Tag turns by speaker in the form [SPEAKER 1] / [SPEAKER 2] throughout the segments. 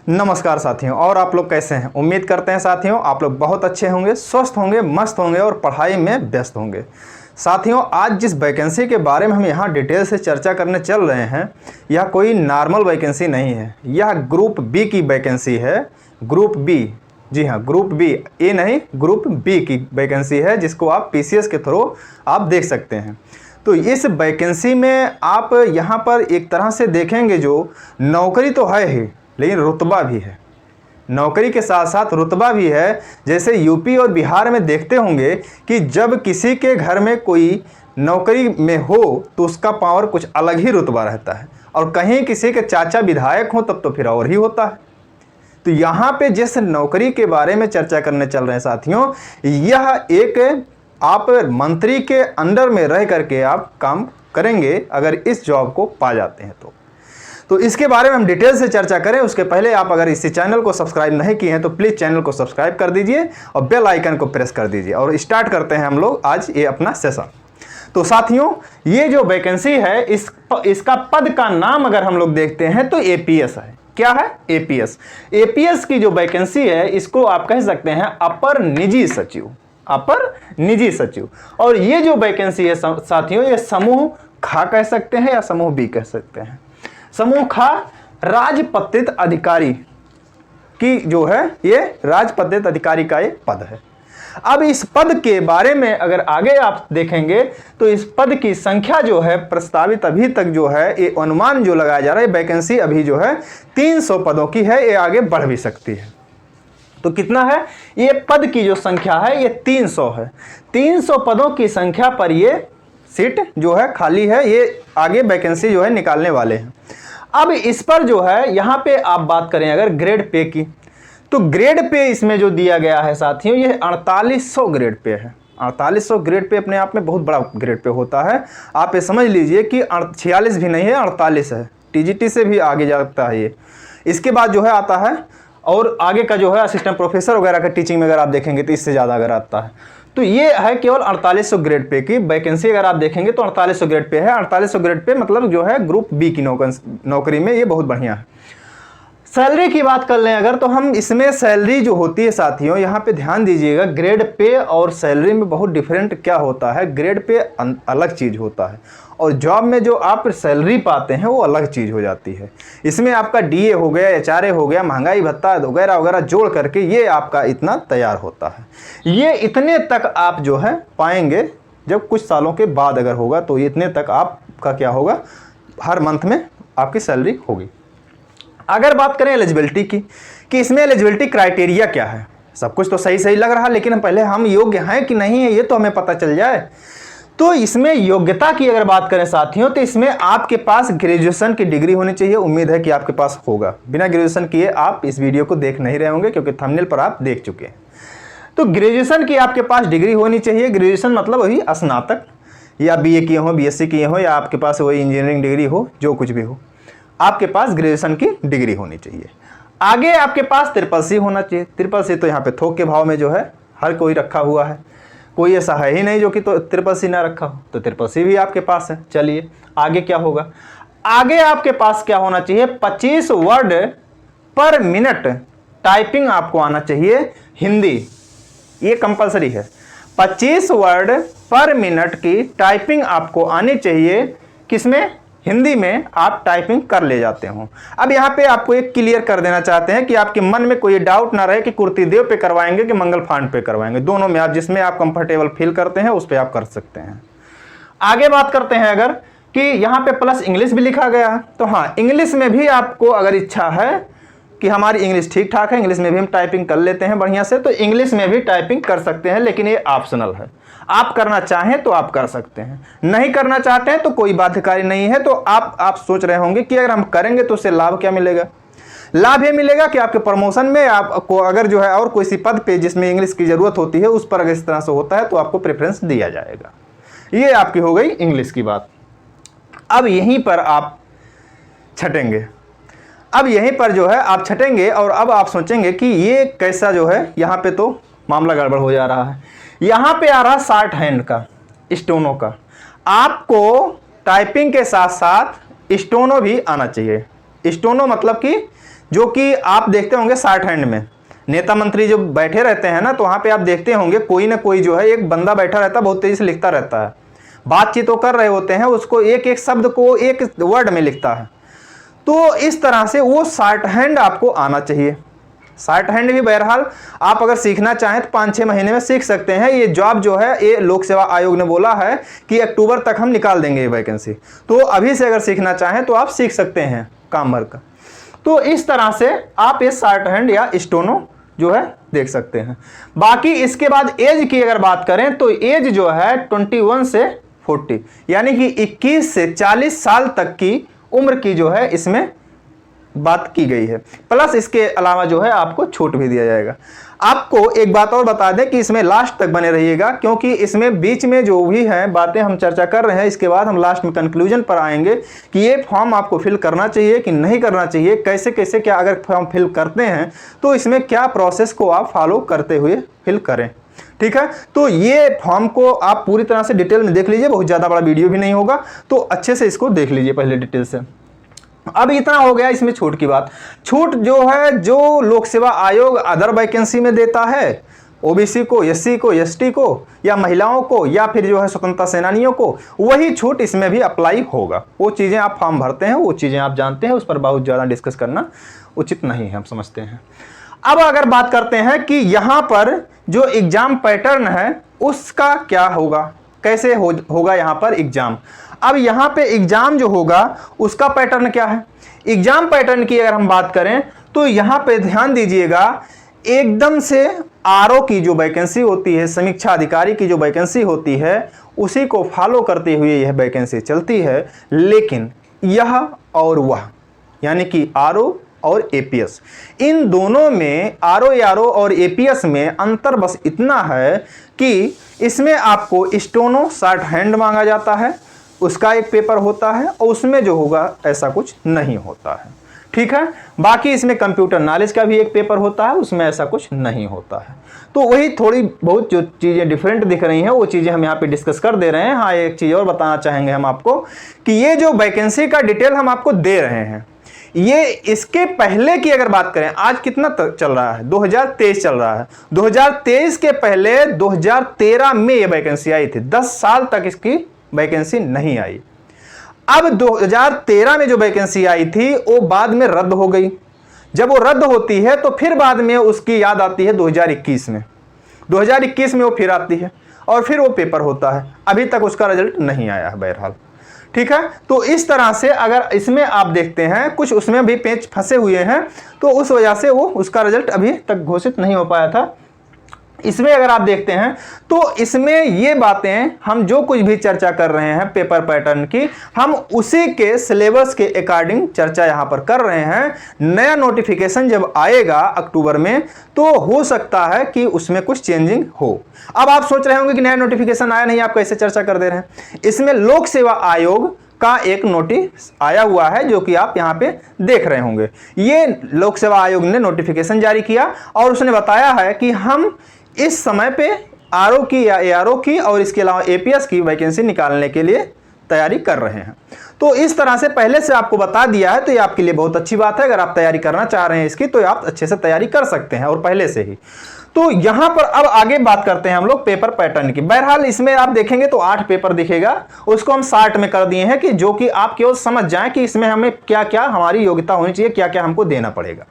[SPEAKER 1] नमस्कार साथियों, और आप लोग कैसे हैं। उम्मीद करते हैं साथियों आप लोग बहुत अच्छे होंगे, स्वस्थ होंगे, मस्त होंगे और पढ़ाई में व्यस्त होंगे। साथियों, आज जिस वैकेंसी के बारे में हम यहाँ डिटेल से चर्चा करने चल रहे हैं, यह कोई नॉर्मल वैकेंसी नहीं है। यह ग्रुप बी की वैकेंसी है। ग्रुप बी, जी हाँ, ग्रुप बी, ए नहीं, ग्रुप बी की वैकेंसी है, जिसको आप पीसीएस के थ्रू आप देख सकते हैं। तो इस वैकेंसी में आप यहाँ पर एक तरह से देखेंगे, जो नौकरी तो है ही, लेकिन रुतबा भी है। नौकरी के साथ साथ रुतबा भी है। जैसे यूपी और बिहार में देखते होंगे कि जब किसी के घर में कोई नौकरी में हो तो उसका पावर कुछ अलग ही रुतबा रहता है, और कहीं किसी के चाचा विधायक हो तब तो फिर और ही होता है। तो यहाँ पे जिस नौकरी के बारे में चर्चा करने चल रहे हैं साथियों, यह एक आप मंत्री के अंडर में रह करके आप काम करेंगे अगर इस जॉब को पा जाते हैं तो इसके बारे में हम डिटेल से चर्चा करें। उसके पहले आप अगर इसी चैनल को सब्सक्राइब नहीं किए हैं तो प्लीज़ चैनल को सब्सक्राइब कर दीजिए और बेल आइकन को प्रेस कर दीजिए, और स्टार्ट करते हैं हम लोग आज ये अपना सेशन। तो साथियों, ये जो वैकेंसी है इसका पद का नाम अगर हम लोग देखते हैं तो एपीएस है। क्या है? एपीएस। एपीएस की जो वैकेंसी है इसको आप कह सकते हैं अपर निजी सचिव, अपर निजी सचिव। और ये जो वैकेंसी है साथियों, ये समूह खा कह सकते हैं या समूह बी कह सकते हैं। समूह खा राजपत्रित अधिकारी की जो है, ये राजपत्रित अधिकारी का एक पद है। अब इस पद के बारे में अगर आगे आप देखेंगे तो इस पद की संख्या जो है प्रस्तावित अभी तक जो है, ये अनुमान जो लगाया जा रहा है, वैकेंसी अभी जो है 300 पदों की है। ये आगे बढ़ भी सकती है। तो कितना है? ये पद की जो संख्या है ये 300 है। 300 पदों की संख्या पर ये सीट जो है खाली है। ये आगे वैकेंसी जो है निकालने वाले हैं। अब इस पर जो है, यहाँ पे आप बात करें अगर ग्रेड पे की, तो ग्रेड पे इसमें जो दिया गया है साथियों, ये 4800 ग्रेड पे है। 4800 ग्रेड पे अपने आप में बहुत बड़ा ग्रेड पे होता है। आप ये समझ लीजिए कि 46 भी नहीं है, 48 है। टीजीटी से भी आगे जाता है ये। इसके बाद जो है आता है, और आगे का जो है असिस्टेंट प्रोफेसर वगैरह का टीचिंग में अगर आप देखेंगे तो इससे ज़्यादा अगर आता है। तो ये है केवल 4800 ग्रेड पे की वैकेंसी। अगर आप देखेंगे तो 4800 ग्रेड पे है। 4800 ग्रेड पे मतलब जो है ग्रुप बी की नौकरी में ये बहुत बढ़िया है। सैलरी की बात कर लें अगर, तो हम इसमें सैलरी जो होती है साथियों, यहाँ पे ध्यान दीजिएगा, ग्रेड पे और सैलरी में बहुत डिफरेंट क्या होता है। ग्रेड पे अलग चीज़ होता है, और जॉब में जो आप सैलरी पाते हैं वो अलग चीज़ हो जाती है। इसमें आपका डीए हो गया, एचआरए हो गया, महंगाई भत्ता वगैरह वगैरह जोड़ करके ये आपका इतना तैयार होता है। ये इतने तक आप जो है पाएंगे, जब कुछ सालों के बाद अगर होगा तो इतने तक आपका क्या होगा, हर मंथ में आपकी सैलरी होगी। अगर बात करें एलिजिबिलिटी की, कि इसमें एलिजिबिलिटी क्राइटेरिया क्या है, सब कुछ तो सही लग रहा है, लेकिन पहले हम योग्य हैं कि नहीं है ये तो हमें पता चल जाए। तो इसमें योग्यता की अगर बात करें साथियों, तो इसमें आपके पास ग्रेजुएशन की डिग्री होनी चाहिए। उम्मीद है कि आपके पास होगा। बिना ग्रेजुएशन किए आप इस वीडियो को देख नहीं रहे होंगे, क्योंकि थंबनेल पर आप देख चुके हैं। तो ग्रेजुएशन की आपके पास डिग्री होनी चाहिए। ग्रेजुएशन मतलब वही स्नातक, या बीए किए हो, बीएससी किए हो, या आपके पास वही इंजीनियरिंग डिग्री हो, जो कुछ भी हो, आपके पास ग्रेजुएशन की डिग्री होनी चाहिए। आगे आपके पास CCC होना चाहिए। CCC तो यहाँ पे थोक के भाव में जो है हर कोई रखा हुआ है, कोई ऐसा है ही नहीं जो कि तो CCC ना रखा हो। तो CCC भी आपके पास है। चलिए आगे क्या होगा, आगे आपके पास क्या होना चाहिए, 25 वर्ड पर मिनट टाइपिंग आपको आना चाहिए। हिंदी ये कंपलसरी है। 25 वर्ड पर मिनट की टाइपिंग आपको आनी चाहिए। किसमें? हिंदी में आप टाइपिंग कर ले जाते हो। अब यहाँ पे आपको एक क्लियर कर देना चाहते हैं कि आपके मन में कोई डाउट ना रहे कि कुर्तीदेव पे करवाएंगे कि मंगल फांड पे करवाएंगे। दोनों में आप जिसमें आप कंफर्टेबल फील करते हैं उस पर आप कर सकते हैं। आगे बात करते हैं अगर, कि यहाँ पे प्लस इंग्लिश भी लिखा गया है। तो हाँ, इंग्लिश में भी आपको अगर इच्छा है कि हमारी इंग्लिश ठीक ठाक है, इंग्लिश में भी हम टाइपिंग कर लेते हैं बढ़िया से, तो इंग्लिश में भी टाइपिंग कर सकते हैं, लेकिन ये ऑप्शनल है। आप करना चाहें तो आप कर सकते हैं, नहीं करना चाहते हैं तो कोई बाध्यकारी नहीं है। तो आप सोच रहे होंगे कि अगर हम करेंगे तो उससे लाभ क्या मिलेगा। लाभ ये मिलेगा कि आपके प्रमोशन में आपको अगर जो है और कोई सी पद पे जिसमें इंग्लिश की ज़रूरत होती है उस पर अगर इस तरह से होता है तो आपको प्रेफरेंस दिया जाएगा। ये आपकी हो गई इंग्लिश की बात। अब यहीं पर आप छटेंगे। अब यहीं पर जो है आप छटेंगे, और अब आप सोचेंगे कि ये कैसा जो है, यहाँ पे तो मामला गड़बड़ हो जा रहा है। यहाँ पे आ रहा शॉर्ट हैंड का, स्टोनो का। आपको टाइपिंग के साथ साथ स्टोनो भी आना चाहिए। स्टोनो मतलब कि जो कि आप देखते होंगे शॉर्ट हैंड में नेता मंत्री जो बैठे रहते हैं ना, तो वहाँ पे आप देखते होंगे कोई ना कोई जो है एक बंदा बैठा रहता है, बहुत तेजी से लिखता रहता है, बातचीत वो कर रहे होते हैं, उसको एक एक शब्द को एक वर्ड में लिखता है। तो इस तरह से वो शॉर्ट हैंड आपको आना चाहिए। शॉर्ट हैंड भी बहरहाल आप अगर सीखना चाहें तो 5-6 महीने में सीख सकते हैं। ये जॉब जो है ये लोक सेवा आयोग ने बोला है कि अक्टूबर तक हम निकाल देंगे ये वैकेंसी, तो अभी से अगर सीखना चाहें तो आप सीख सकते हैं काम भर का। तो इस तरह से आप ये शॉर्ट हैंड या स्टोनो जो है देख सकते हैं। बाकी इसके बाद एज की अगर बात करें तो एज जो है 21 से 40 यानी कि 21 से 40 साल तक की उम्र की जो है इसमें बात की गई है। प्लस इसके अलावा जो है आपको छूट भी दिया जाएगा। आपको एक बात और बता दें कि इसमें लास्ट तक बने रहिएगा, क्योंकि इसमें बीच में जो भी है बातें हम चर्चा कर रहे हैं, इसके बाद हम लास्ट में कंक्लूजन पर आएंगे कि ये फॉर्म आपको फिल करना चाहिए कि नहीं करना चाहिए, कैसे कैसे क्या अगर फॉर्म फिल करते हैं तो इसमें क्या प्रोसेस को आप फॉलो करते हुए फिल करें। ठीक है, तो ये फॉर्म को आप पूरी तरह से डिटेल में देख लीजिए, बहुत ज़्यादा बड़ा वीडियो भी नहीं होगा, तो अच्छे से इसको देख लीजिए पहले डिटेल से। अब इतना हो गया इसमें छूट की बात। छूट जो है जो लोक सेवा आयोग अदर वैकेंसी में देता है, ओबीसी को, एससी को, एसटी को या महिलाओं को या फिर जो है स्वतंत्रता सेनानियों को, वही छूट इसमें भी अप्लाई होगा। वो चीज़ें आप फॉर्म भरते हैं, वो चीज़ें आप जानते हैं, उस पर बहुत ज़्यादा डिस्कस करना उचित नहीं है, हम समझते हैं। अब अगर बात करते हैं कि यहाँ पर जो एग्जाम पैटर्न है उसका क्या होगा, कैसे होगा यहाँ पर एग्जाम। अब यहाँ पे एग्जाम जो होगा उसका पैटर्न क्या है। एग्जाम पैटर्न की अगर हम बात करें तो यहाँ पे ध्यान दीजिएगा, एकदम से आरओ की जो वैकेंसी होती है, समीक्षा अधिकारी की जो वैकेंसी होती है, उसी को फॉलो करते हुए यह वैकेंसी चलती है। लेकिन यह और वह यानी कि आरओ और एपीएस, इन दोनों में आरओ और एपीएस में अंतर बस इतना है कि इसमें आपको स्टोनो शॉर्ट हैंड मांगा जाता है, उसका एक पेपर होता है, और उसमें जो होगा ऐसा कुछ नहीं होता है। ठीक है, बाकी इसमें कंप्यूटर नॉलेज का भी एक पेपर होता है, उसमें ऐसा कुछ नहीं होता है। तो वही थोड़ी बहुत जो चीज़ें डिफरेंट दिख रही हैं वो चीज़ें हम यहाँ पे डिस्कस कर दे रहे हैं। हाँ, एक चीज़ और बताना चाहेंगे हम आपको कि ये जो वैकेंसी का डिटेल हम आपको दे रहे हैं, ये इसके पहले की अगर बात करें, आज कितना चल रहा है, 2023 चल रहा है, 2023 के पहले 2013 में ये वैकेंसी आई थी। 10 साल तक इसकी वैकेंसी नहीं आई। अब 2013 में जो वैकेंसी आई थी वो बाद में रद्द हो गई। जब वो रद्द होती है तो फिर बाद में उसकी याद आती है 2021 में, 2021 में वो फिर आती है और फिर वो पेपर होता है। अभी तक उसका रिजल्ट नहीं आया है बहरहाल। ठीक है, तो इस तरह से अगर इसमें आप देखते हैं कुछ उसमें भी पेच फंसे हुए हैं, तो उस वजह से वो उसका रिजल्ट अभी तक घोषित नहीं हो पाया था। इसमें अगर आप देखते हैं तो इसमें ये बातें हम जो कुछ भी चर्चा कर रहे हैं पेपर पैटर्न की, हम उसी के सिलेबस के अकॉर्डिंग चर्चा यहाँ पर कर रहे हैं। नया नोटिफिकेशन जब आएगा अक्टूबर में तो हो सकता है कि उसमें कुछ चेंजिंग हो। अब आप सोच रहे होंगे कि नया नोटिफिकेशन आया नहीं, आप कैसे चर्चा कर दे रहे हैं। इसमें लोक सेवा आयोग का एक नोटिस आया हुआ है जो कि आप यहाँ पे देख रहे होंगे। ये लोक सेवा आयोग ने नोटिफिकेशन जारी किया और उसने बताया है कि हम इस समय पे आरओ की या एआरओ की और इसके अलावा एपीएस की वैकेंसी निकालने के लिए तैयारी कर रहे हैं। तो इस तरह से पहले से आपको बता दिया है, तो ये आपके लिए बहुत अच्छी बात है। अगर आप तैयारी करना चाह रहे हैं इसकी तो आप अच्छे से तैयारी कर सकते हैं और पहले से ही। तो यहाँ पर अब आगे बात करते हैं हम लोग पेपर पैटर्न की। बहरहाल इसमें आप देखेंगे तो 8 पेपर दिखेगा, उसको हम 60 में कर दिए हैं कि जो कि आप केवल समझ जाएं कि इसमें हमें क्या क्या हमारी योग्यता होनी चाहिए, क्या क्या हमको देना पड़ेगा।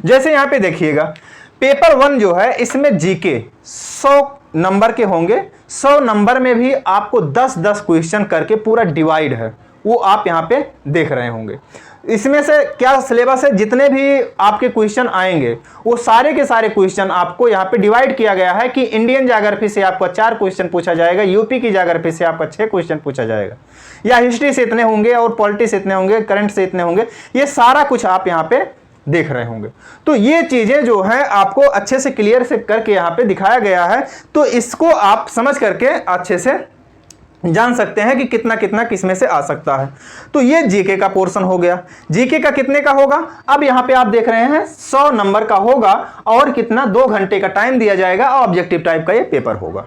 [SPEAKER 1] जैसे यहाँ पे देखिएगा पेपर 1 जो है इसमें जीके 100 नंबर के होंगे। 100 नंबर में भी आपको 10-10 क्वेश्चन करके पूरा डिवाइड है, वो आप यहाँ पे देख रहे होंगे। इसमें से क्या सिलेबस है, जितने भी आपके क्वेश्चन आएंगे वो सारे के सारे क्वेश्चन आपको यहाँ पे डिवाइड किया गया है कि इंडियन ज्योग्राफी से आपको 4 क्वेश्चन पूछा जाएगा, यूपी की ज्योग्राफी से आपका 6 क्वेश्चन पूछा जाएगा, या हिस्ट्री से इतने होंगे और पॉलिटी से इतने होंगे, करंट से इतने होंगे। ये सारा कुछ आप यहाँ पे देख रहे होंगे। तो ये चीजें जो है आपको अच्छे से क्लियर से करके यहाँ पे दिखाया गया है, तो इसको आप समझ करके अच्छे से जान सकते हैं कि कितना कितना किसमें से आ सकता है। तो ये जीके का पोर्शन हो गया। जीके का कितने का होगा, अब यहाँ पे आप देख रहे हैं 100 नंबर का होगा और कितना 2 घंटे का टाइम दिया जाएगा और ऑब्जेक्टिव टाइप का ये पेपर होगा।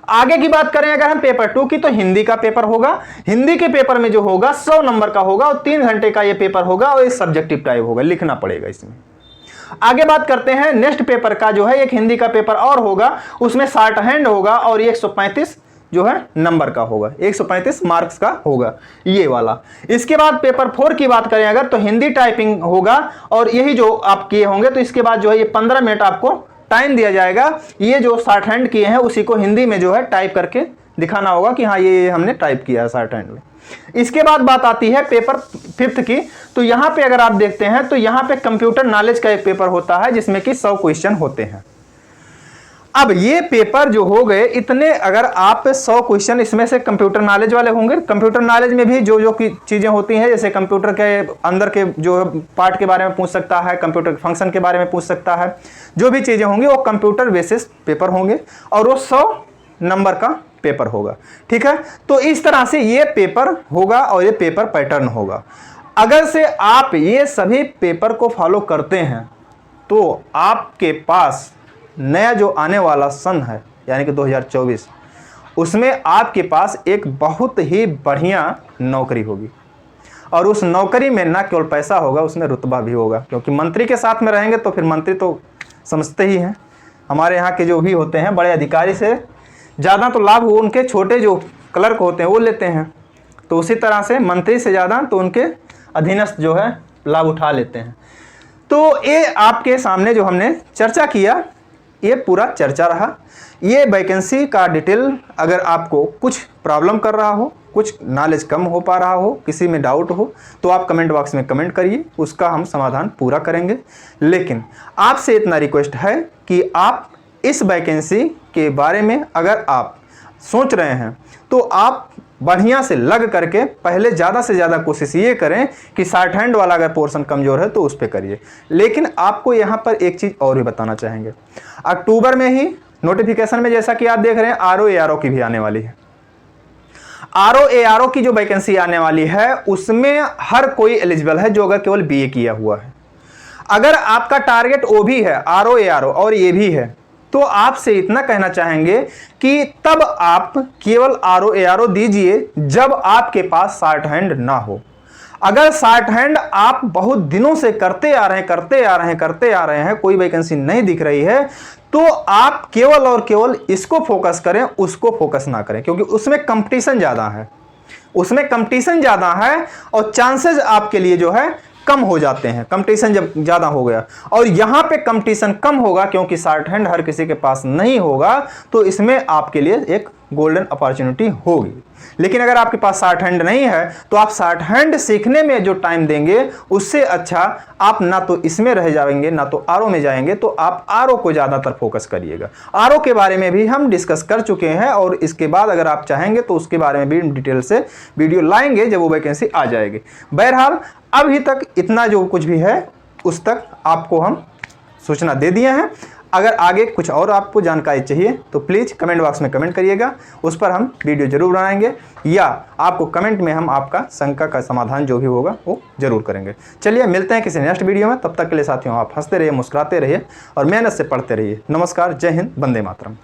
[SPEAKER 1] आगे की बात करें अगर हम पेपर 2 की, तो हिंदी का पेपर होगा। हिंदी के पेपर में जो होगा 100 नंबर का होगा और 3 घंटे का ये पेपर होगा और ये सब्जेक्टिव टाइप होगा, लिखना पड़ेगा इसमें। आगे बात करते हैं नेक्स्ट पेपर का, जो है एक हिंदी का पेपर और होगा, उसमें शॉर्ट हैंड होगा और 135 जो है नंबर का होगा, 135 मार्क्स का होगा ये वाला। इसके बाद पेपर 4 की बात करें अगर, तो हिंदी टाइपिंग होगा और यही जो आप किए होंगे, तो इसके बाद जो है ये 15 मिनट आपको टाइम दिया जाएगा। ये जो शॉर्ट हैंड किए हैं उसी को हिंदी में जो है टाइप करके दिखाना होगा कि हाँ ये हमने टाइप किया है शॉर्ट हैंड में। इसके बाद बात आती है पेपर 5 की, तो यहाँ पे अगर आप देखते हैं तो यहाँ पे कंप्यूटर नॉलेज का एक पेपर होता है जिसमें कि 100 क्वेश्चन होते हैं। अब ये पेपर जो हो गए इतने, अगर आप 100 क्वेश्चन इसमें से कंप्यूटर नॉलेज वाले होंगे। कंप्यूटर नॉलेज में भी जो जो चीज़ें होती हैं, जैसे कंप्यूटर के अंदर के जो पार्ट के बारे में पूछ सकता है, कंप्यूटर फंक्शन के बारे में पूछ सकता है, जो भी चीज़ें होंगी वो कंप्यूटर बेसिस पेपर होंगे और वो 100 नंबर का पेपर होगा। ठीक है, तो इस तरह से ये पेपर होगा और ये पेपर पैटर्न होगा। अगर से आप ये सभी पेपर को फॉलो करते हैं तो आपके पास नया जो आने वाला सन है यानी कि 2024, उसमें आपके पास एक बहुत ही बढ़िया नौकरी होगी और उस नौकरी में ना केवल पैसा होगा, उसमें रुतबा भी होगा। क्योंकि मंत्री के साथ में रहेंगे तो फिर मंत्री तो समझते ही हैं, हमारे यहाँ के जो भी होते हैं बड़े अधिकारी से ज़्यादा तो लाभ वो उनके छोटे जो क्लर्क होते हैं वो लेते हैं, तो उसी तरह से मंत्री से ज़्यादा तो उनके अधीनस्थ जो है लाभ उठा लेते हैं। तो ये आपके सामने जो हमने चर्चा किया, ये पूरा चर्चा रहा। ये वैकेंसी का डिटेल अगर आपको कुछ प्रॉब्लम कर रहा हो, कुछ नॉलेज कम हो पा रहा हो, किसी में डाउट हो, तो आप कमेंट बॉक्स में कमेंट करिए, उसका हम समाधान पूरा करेंगे। लेकिन आपसे इतना रिक्वेस्ट है कि आप इस वैकेंसी के बारे में अगर आप सोच रहे हैं तो आप बढ़िया से लग करके पहले ज़्यादा से ज़्यादा कोशिश ये करें कि शॉर्ट हैंड वाला अगर पोर्शन कमज़ोर है तो उस पर करिए। लेकिन आपको यहाँ पर एक चीज़ और भी बताना चाहेंगे, अक्टूबर में ही नोटिफिकेशन में जैसा कि आप देख रहे हैं RO ARO की भी आने वाली है। RO ARO की जो वैकेंसी आने वाली है उसमें हर कोई एलिजिबल है जो अगर केवल BA किया हुआ है। अगर आपका टारगेट OB है, RO ARO और ये भी है, तो आपसे इतना कहना चाहेंगे कि तब आप केवल RO ARO दीजिए जब आपके पास शॉर्ट हैंड ना हो। अगर शॉर्ट हैंड आप बहुत दिनों से करते आ रहे हैं, कोई वैकेंसी नहीं दिख रही है, तो आप केवल और केवल इसको फोकस करें, उसको फोकस ना करें, क्योंकि उसमें कंपटीशन ज़्यादा है और चांसेस आपके लिए जो है कम हो जाते हैं। कंपटीशन जब ज़्यादा हो गया और यहाँ पे कंपटीशन कम होगा क्योंकि शॉर्ट हैंड हर किसी के पास नहीं होगा, तो इसमें आपके लिए एक गोल्डन अपॉर्चुनिटी होगी। लेकिन अगर आपके पास शॉर्ट हैंड नहीं है तो आप शॉर्ट हैंड सीखने में जो टाइम देंगे उससे अच्छा आप ना तो इसमें रह जाएंगे ना तो RO में जाएंगे, तो आप RO को ज़्यादातर फोकस करिएगा। RO के बारे में भी हम डिस्कस कर चुके हैं और इसके बाद अगर आप चाहेंगे तो उसके बारे में भी डिटेल से वीडियो लाएंगे जब वो वैकेंसी आ जाएगी। बहरहाल अभी तक इतना जो कुछ भी है उस तक आपको हम सूचना दे दिए हैं। अगर आगे कुछ और आपको जानकारी चाहिए तो प्लीज़ कमेंट बॉक्स में कमेंट करिएगा, उस पर हम वीडियो जरूर बनाएंगे या आपको कमेंट में हम आपका शंका का समाधान जो भी होगा वो जरूर करेंगे। चलिए मिलते हैं किसी नेक्स्ट वीडियो में, तब तक के लिए साथियों आप हंसते रहिए, मुस्कुराते रहिए और मेहनत से पढ़ते रहिए। नमस्कार, जय हिंद, वंदे मातरम।